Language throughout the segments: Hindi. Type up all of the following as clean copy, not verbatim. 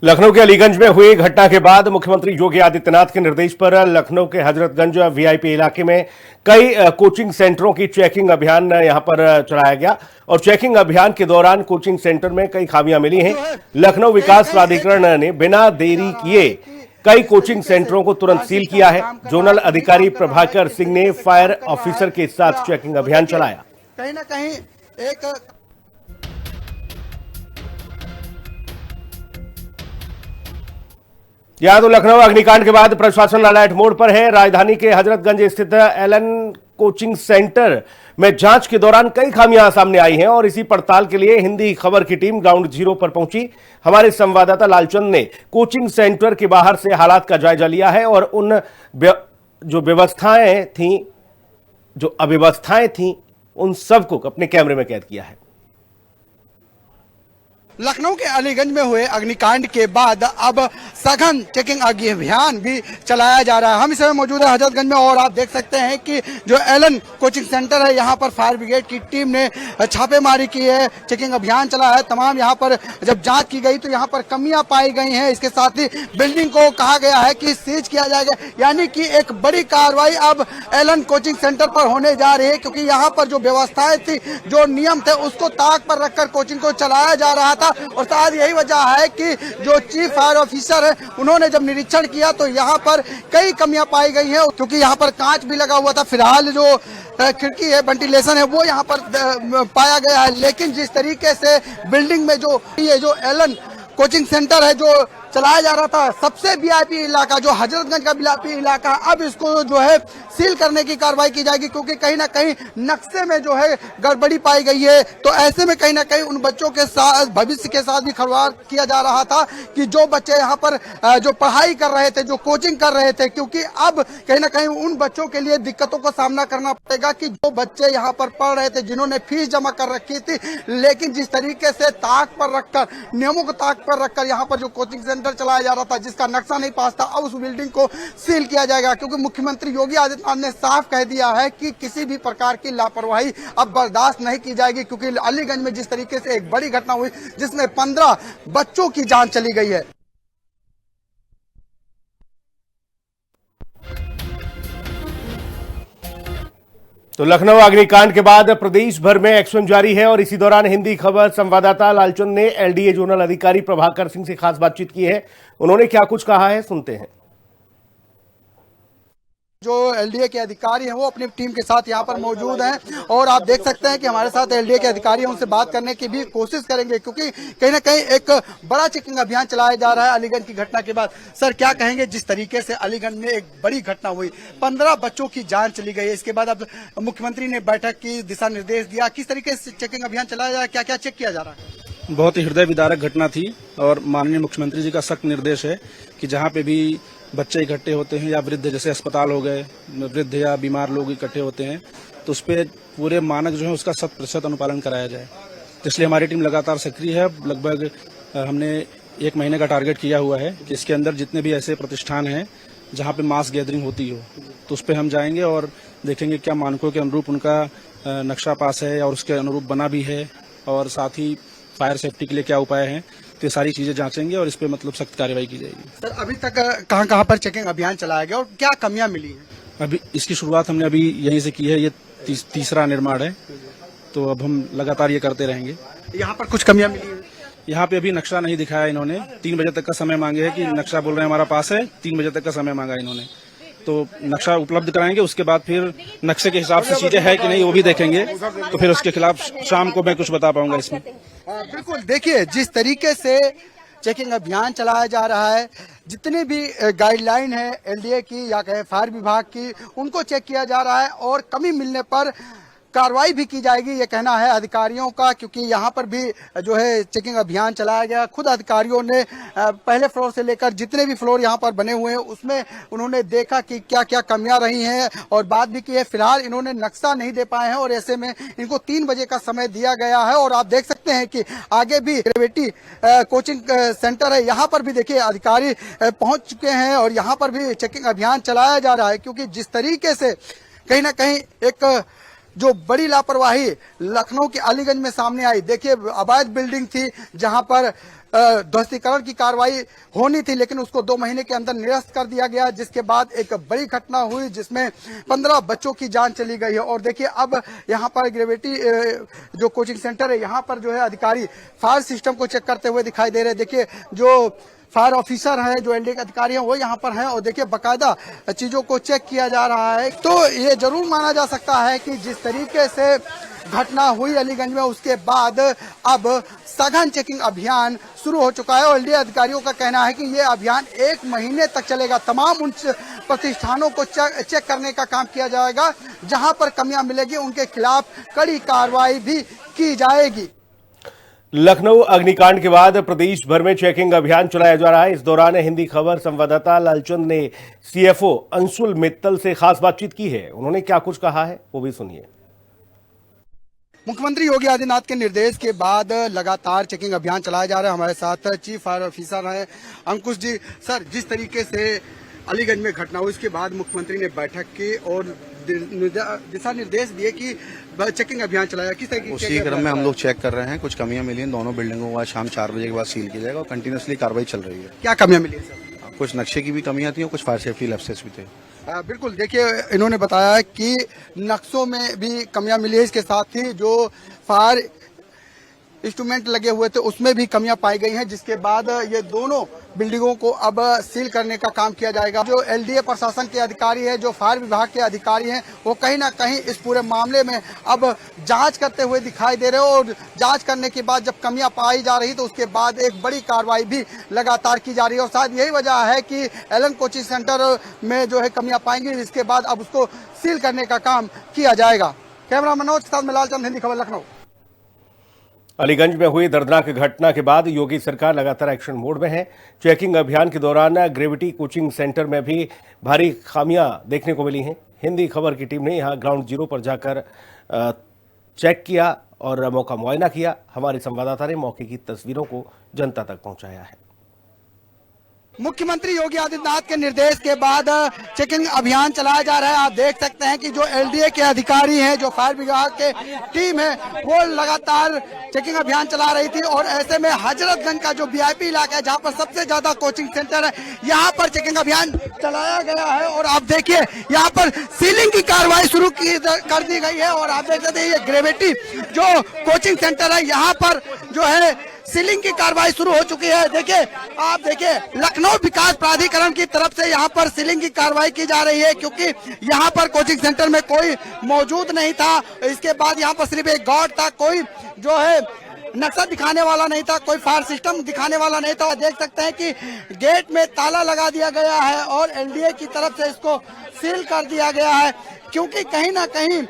लखनऊ के अलीगंज में हुई घटना के बाद मुख्यमंत्री योगी आदित्यनाथ के निर्देश पर लखनऊ के हजरतगंज वीआईपी इलाके में कई कोचिंग सेंटरों की चेकिंग अभियान यहां पर चलाया गया और चेकिंग अभियान के दौरान कोचिंग सेंटर में कई खामियां मिली हैं। लखनऊ विकास प्राधिकरण ने बिना देरी किए कई कोचिंग सेंटरों को तुरंत सील किया है। जोनल अधिकारी प्रभाकर सिंह ने फायर ऑफिसर के साथ चेकिंग अभियान चलाया। कहीं ना कहीं एक यहां तो लखनऊ अग्निकांड के बाद प्रशासन अलर्ट मोड पर है। राजधानी के हजरतगंज स्थित एलन कोचिंग सेंटर में जांच के दौरान कई खामियां सामने आई हैं और इसी पड़ताल के लिए हिंदी खबर की टीम ग्राउंड जीरो पर पहुंची। हमारे संवाददाता लालचंद ने कोचिंग सेंटर के बाहर से हालात का जायजा लिया है और उन जो अव्यवस्थाएं थीं उन सबको अपने कैमरे में कैद किया है। लखनऊ के अलीगंज में हुए अग्निकांड के बाद अब सघन चेकिंग अभियान भी चलाया जा रहा है। हम इस समय मौजूद है हजरतगंज में और आप देख सकते हैं कि जो एलन कोचिंग सेंटर है यहाँ पर फायर ब्रिगेड की टीम ने छापेमारी की है, चेकिंग अभियान चला है। तमाम यहाँ पर जब जांच की गई तो यहाँ पर कमियां पाई गई हैं। इसके साथ ही बिल्डिंग को कहा गया है कि सीज किया जाएगा, यानी कि एक बड़ी कार्रवाई अब एलन कोचिंग सेंटर पर होने जा रही है, क्योंकि यहाँ पर जो व्यवस्थाएं थी, जो नियम थे, उसको ताक पर रखकर कोचिंग को चलाया जा रहा था। और शायद यही वजह है कि जो चीफ फायर ऑफिसर है उन्होंने जब निरीक्षण किया तो यहाँ पर कई कमियां पाई गई हैं, क्योंकि यहाँ पर कांच भी लगा हुआ था। फिलहाल जो खिड़की है, वेंटिलेशन है, वो यहाँ पर पाया गया है। लेकिन जिस तरीके से बिल्डिंग में जो एलन कोचिंग सेंटर है जो चलाया जा रहा था, सबसे वीआईपी इलाका जो हजरतगंज का वीआईपी इलाका, अब इसको जो है सील करने की कार्रवाई की जाएगी, क्योंकि कहीं ना कहीं नक्शे में जो है गड़बड़ी पाई गई है। तो ऐसे में कहीं ना कहीं उन बच्चों के साथ, भविष्य के साथ भी खिलवाड़ किया जा रहा था कि जो बच्चे यहाँ पर जो पढ़ाई कर रहे थे, जो कोचिंग कर रहे थे, क्योंकि अब कहीं ना कहीं उन बच्चों के लिए दिक्कतों का सामना करना पड़ेगा कि जो बच्चे यहाँ पर पढ़ रहे थे, जिन्होंने फीस जमा कर रखी थी, लेकिन जिस तरीके से ताक पर रखकर, नियमों को ताक पर रखकर यहाँ पर जो कोचिंग सेंटर चलाया जा रहा था, जिसका नक्शा नहीं पास था, अब उस बिल्डिंग को सील किया जाएगा। क्योंकि मुख्यमंत्री योगी आदित्यनाथ ने साफ कह दिया है कि किसी भी प्रकार की लापरवाही अब बर्दाश्त नहीं की जाएगी, क्योंकि अलीगंज में जिस तरीके से एक बड़ी घटना हुई जिसमें 15 बच्चों की जान चली गई है। तो लखनऊ अग्निकांड के बाद प्रदेश भर में एक्शन जारी है और इसी दौरान हिंदी खबर संवाददाता लालचंद ने एलडीए जोनल अधिकारी प्रभाकर सिंह से खास बातचीत की है। उन्होंने क्या कुछ कहा है, सुनते हैं। जो एलडीए के अधिकारी हैं वो अपनी टीम के साथ यहाँ पर मौजूद हैं और आप देख सकते हैं कि हमारे साथ एलडीए के अधिकारी हैं, उनसे बात करने की भी कोशिश करेंगे, क्योंकि कहीं ना कहीं एक बड़ा चेकिंग अभियान चलाया जा रहा है अलीगंज की घटना के बाद। सर, क्या कहेंगे, जिस तरीके से अलीगंज में एक बड़ी घटना हुई, 15 बच्चों की जान चली गई, इसके बाद अब मुख्यमंत्री ने बैठक की, दिशा निर्देश दिया, किस तरीके से चेकिंग अभियान चलाया जा रहा है, क्या क्या चेक किया जा रहा है? बहुत ही हृदय विदारक घटना थी और माननीय मुख्यमंत्री जी का सख्त निर्देश है कि जहाँ पे भी बच्चे इकट्ठे होते हैं या वृद्ध, जैसे अस्पताल हो गए, वृद्ध या बीमार लोग इकट्ठे होते हैं, तो उस पर पूरे मानक जो है उसका 100% अनुपालन कराया जाए। तो इसलिए हमारी टीम लगातार सक्रिय है। लगभग हमने 1 महीने का टारगेट किया हुआ है कि इसके अंदर जितने भी ऐसे प्रतिष्ठान हैं जहाँ पे मास गैदरिंग होती हो, तो उस पर हम जाएंगे और देखेंगे क्या मानकों के अनुरूप उनका नक्शा पास है और उसके अनुरूप बना भी है, और साथ ही फायर सेफ्टी के लिए क्या उपाय हैं, तो ये सारी चीजें जांचेंगे और इस पे मतलब सख्त कार्रवाई की जाएगी। सर, अभी तक कहां पर चेकिंग अभियान चलाया गया और क्या कमियां मिली हैं? अभी इसकी शुरुआत हमने अभी यहीं से की है, ये तीसरा निर्माण है, तो अब हम लगातार ये करते रहेंगे। यहाँ पर कुछ कमियां मिली हैं? यहाँ पे अभी नक्शा नहीं दिखाया इन्होंने, 3 बजे तक का समय मांगे है कि नक्शा बोल रहे हैं हमारा पास है, 3 बजे तक का समय मांगा इन्होंने, तो नक्शा उपलब्ध कराएंगे। उसके बाद फिर नक्शे के हिसाब से चीजें है कि नहीं वो भी देखेंगे, तो फिर उसके खिलाफ शाम को मैं कुछ बता पाऊंगा इसमें। बिल्कुल, देखिए जिस तरीके से चेकिंग अभियान चलाया जा रहा है, जितनी भी गाइडलाइन है एलडीए की या कहे फायर विभाग की, उनको चेक किया जा रहा है और कमी मिलने पर कार्रवाई भी की जाएगी, ये कहना है अधिकारियों का। क्योंकि यहाँ पर भी जो है चेकिंग अभियान चलाया गया, खुद अधिकारियों ने पहले फ्लोर से लेकर जितने भी फ्लोर यहाँ पर बने हुए हैं उसमें उन्होंने देखा कि क्या क्या कमियां रही हैं और बात भी की है। फिलहाल इन्होंने नक्शा नहीं दे पाए हैं और ऐसे में इनको 3 बजे का समय दिया गया है और आप देख सकते हैं कि आगे भी ग्रेविटी कोचिंग सेंटर है, यहाँ पर भी देखिए अधिकारी पहुंच चुके हैं और यहाँ पर भी चेकिंग अभियान चलाया जा रहा है। क्योंकि जिस तरीके से कहीं ना कहीं एक जो बड़ी लापरवाही लखनऊ के अलीगंज में सामने आई, देखिए अवैध बिल्डिंग थी जहां पर ध्वस्तीकरण की कार्रवाई होनी थी, लेकिन उसको 2 महीने के अंदर निरस्त कर दिया गया, जिसके बाद एक बड़ी घटना हुई जिसमें 15 बच्चों की जान चली गई है। और देखिए अब यहाँ पर ग्रेविटी जो कोचिंग सेंटर है, यहाँ पर जो है अधिकारी फायर सिस्टम को चेक करते हुए दिखाई दे रहे हैं। देखिए जो फायर ऑफिसर है, जो एलडीए के अधिकारी हैं, वो यहाँ पर हैं और देखिए बाकायदा चीजों को चेक किया जा रहा है। तो ये जरूर माना जा सकता है कि जिस तरीके से घटना हुई अलीगंज में, उसके बाद अब सघन चेकिंग अभियान शुरू हो चुका है और एलडीए अधिकारियों का कहना है कि ये अभियान 1 महीने तक चलेगा। तमाम उन प्रतिष्ठानों को चेक करने का काम किया जाएगा, जहां पर कमियां मिलेगी उनके खिलाफ कड़ी कार्रवाई भी की जाएगी। लखनऊ अग्निकांड के बाद प्रदेश भर में चेकिंग अभियान चलाया जा रहा है। इस दौरान हिंदी खबर संवाददाता लालचंद ने सीएफओ अंशुल मित्तल से खास बातचीत की है। उन्होंने क्या कुछ कहा है वो भी सुनिए। मुख्यमंत्री योगी आदित्यनाथ के निर्देश के बाद लगातार चेकिंग अभियान चलाया जा रहा है। हमारे साथ चीफ फायर ऑफिसर हैं अंकुश जी। सर, जिस तरीके से अलीगंज में घटना हुई, उसके बाद मुख्यमंत्री ने बैठक की और दिशा निर्देश दिए कि चेकिंग अभियान चलाया, किस तरीके उसी क्रम में हम लोग चेक कर रहे हैं। कुछ कमियां मिली हैं, दोनों बिल्डिंगों का शाम 4 बजे के बाद सील किया जाएगा और कंटिन्यूसली कार्रवाई चल रही है। क्या कमियां मिली सर? कुछ नक्शे की भी कमियां थी और कुछ फायर सेफ्टी लैप्सेस भी थे। बिल्कुल, देखिए इन्होंने बताया कि नक्शों में भी कमियां मिली है, इसके साथ ही जो फायर इंस्ट्रूमेंट लगे हुए थे उसमें भी कमियां पाई गई हैं, जिसके बाद ये दोनों बिल्डिंगों को अब सील करने का काम किया जाएगा। जो एलडीए प्रशासन के अधिकारी है, जो फायर विभाग के अधिकारी हैं, वो कहीं ना कहीं इस पूरे मामले में अब जांच करते हुए दिखाई दे रहे हैं और जांच करने के बाद जब कमियां पाई जा रही तो उसके बाद एक बड़ी कार्रवाई भी लगातार की जा रही है। और शायद यही वजह है कि एलन कोचिंग सेंटर में जो है कमियां पाएंगी, जिसके बाद अब उसको सील करने का काम किया जाएगा। कैमरा मनोज के साथ में लालचंद, हिंदी खबर, लखनऊ। अलीगंज में हुई दर्दनाक घटना के बाद योगी सरकार लगातार एक्शन मोड में है। चेकिंग अभियान के दौरान ग्रेविटी कोचिंग सेंटर में भी भारी खामियां देखने को मिली हैं। हिंदी खबर की टीम ने यहां ग्राउंड जीरो पर जाकर चेक किया और मौका मुआयना किया। हमारे संवाददाता ने मौके की तस्वीरों को जनता तक पहुंचाया है। मुख्यमंत्री योगी आदित्यनाथ के निर्देश के बाद चेकिंग अभियान चलाया जा रहा है। आप देख सकते हैं कि जो एलडीए के अधिकारी हैं, जो फायर विभाग के टीम है, वो लगातार चेकिंग अभियान चला रही थी और ऐसे में हजरतगंज का जो वीआईपी इलाका है, जहां पर सबसे ज्यादा कोचिंग सेंटर है, यहाँ पर चेकिंग अभियान चलाया गया है। और आप देखिए यहाँ पर सीलिंग की कार्रवाई शुरू कर दी गई है और आप देख सकते हैं ये ग्रेविटी जो कोचिंग सेंटर है, यहाँ पर जो है सीलिंग की कार्रवाई शुरू हो चुकी है। देखिए, आप देखिए लखनऊ विकास प्राधिकरण की तरफ से यहाँ पर सीलिंग की कार्रवाई की जा रही है, क्योंकि यहाँ पर कोचिंग सेंटर में कोई मौजूद नहीं था। इसके बाद यहाँ पर सिर्फ एक गार्ड था, कोई जो है नक्शा दिखाने वाला नहीं था, कोई फायर सिस्टम दिखाने वाला नहीं था। देख सकते हैं कि गेट में ताला लगा दिया गया है और एलडीए की तरफ से इसको सील कर दिया गया है, क्योंकि कहीं ना कहीं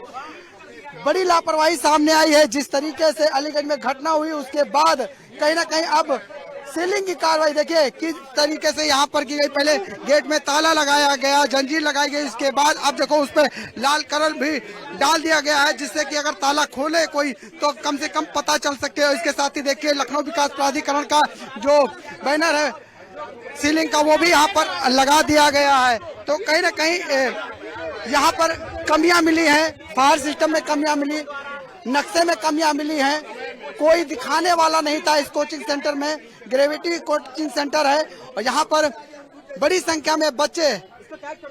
बड़ी लापरवाही सामने आई है। जिस तरीके से अलीगंज में घटना हुई, उसके बाद कहीं ना कहीं अब सीलिंग की कार्रवाई देखिए किस तरीके से यहाँ पर की गई। पहले गेट में ताला लगाया गया, जंजीर लगाई गई, इसके बाद अब देखो उस पर लाल कलर भी डाल दिया गया है, जिससे कि अगर ताला खोले कोई तो कम से कम पता चल सके। और इसके साथ ही देखिए लखनऊ विकास प्राधिकरण का जो बैनर है सीलिंग का, वो भी यहाँ पर लगा दिया गया है। तो कहीं ना कहीं यहाँ पर कमियां मिली हैं, फायर सिस्टम में कमियां मिली, नक्शे में कमियां मिली हैं। कोई दिखाने वाला नहीं था इस कोचिंग सेंटर में। ग्रेविटी कोचिंग सेंटर है और यहाँ पर बड़ी संख्या में बच्चे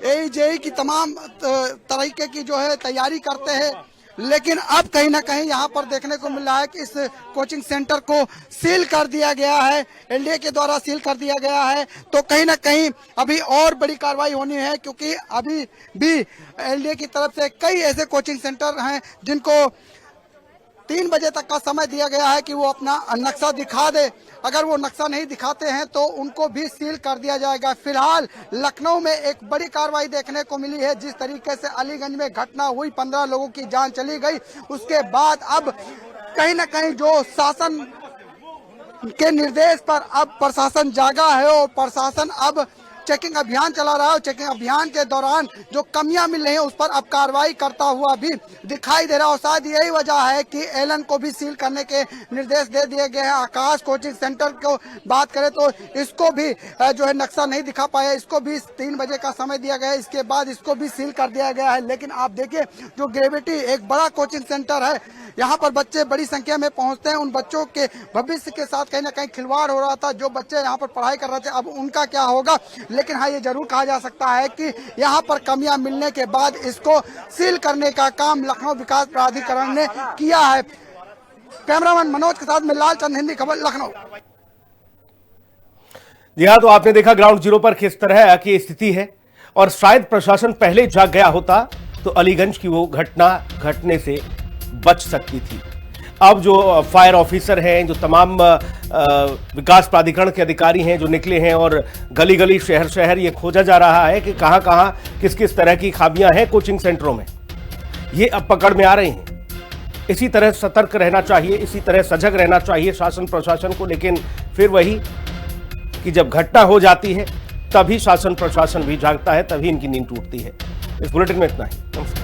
एईजेई की तमाम तरीके की जो है तैयारी करते हैं, लेकिन अब कहीं ना कहीं यहाँ पर देखने को मिल रहा है कि इस कोचिंग सेंटर को सील कर दिया गया है, एलडीए के द्वारा सील कर दिया गया है। तो कहीं ना कहीं अभी और बड़ी कार्रवाई होनी है, क्योंकि अभी भी एलडीए की तरफ से कई ऐसे कोचिंग सेंटर हैं जिनको 3 बजे तक का समय दिया गया है कि वो अपना नक्शा दिखा दे। अगर वो नक्शा नहीं दिखाते हैं तो उनको भी सील कर दिया जाएगा। फिलहाल लखनऊ में एक बड़ी कार्रवाई देखने को मिली है। जिस तरीके से अलीगंज में घटना हुई, 15 लोगों की जान चली गई, उसके बाद अब कहीं ना कहीं जो शासन के निर्देश पर अब प्रशासन जागा है और प्रशासन अब चेकिंग अभियान चला रहा है और चेकिंग अभियान के दौरान जो कमियां मिल रही हैं उस पर अब कार्रवाई करता हुआ भी दिखाई दे रहा है। और शायद यही वजह है कि एलन को भी सील करने के निर्देश दे दिए गए हैं। आकाश कोचिंग सेंटर को बात करें तो इसको भी जो है नक्शा नहीं दिखा पाया, इसको भी 3 बजे का समय दिया गया है, इसके बाद इसको भी सील कर दिया गया है। लेकिन आप देखिए जो ग्रेविटी एक बड़ा कोचिंग सेंटर है, यहाँ पर बच्चे बड़ी संख्या में पहुंचते हैं। उन बच्चों के भविष्य के साथ कहीं ना कहीं खिलवाड़ हो रहा था। जो बच्चे यहाँ पर पढ़ाई कर रहे थे अब उनका क्या होगा। लेकिन हाँ, ये जरूर कहा जा सकता है कि यहाँ पर कमियां मिलने के बाद इसको सील करने का काम लखनऊ विकास प्राधिकरण ने किया है। कैमरामैन मनोज के साथ में लालचंद, हिंदी खबर, लखनऊ। जी हाँ, तो आपने देखा ग्राउंड जीरो पर किस तरह की स्थिति है और शायद प्रशासन पहले जाग गया होता तो अलीगंज की वो घटना घटने से बच सकती थी। अब जो फायर ऑफिसर हैं, जो तमाम विकास प्राधिकरण के अधिकारी हैं जो निकले हैं और गली गली शहर शहर ये खोजा जा रहा है कि कहां कहां किस किस तरह की खामियां हैं कोचिंग सेंटरों में, ये अब पकड़ में आ रही हैं। इसी तरह सतर्क रहना चाहिए, इसी तरह सजग रहना चाहिए शासन प्रशासन को। लेकिन फिर वही कि जब घटना हो जाती है तभी शासन प्रशासन भी जागता है, तभी इनकी नींद टूटती है। इस बुलेटिन में इतना ही। नमस्कार।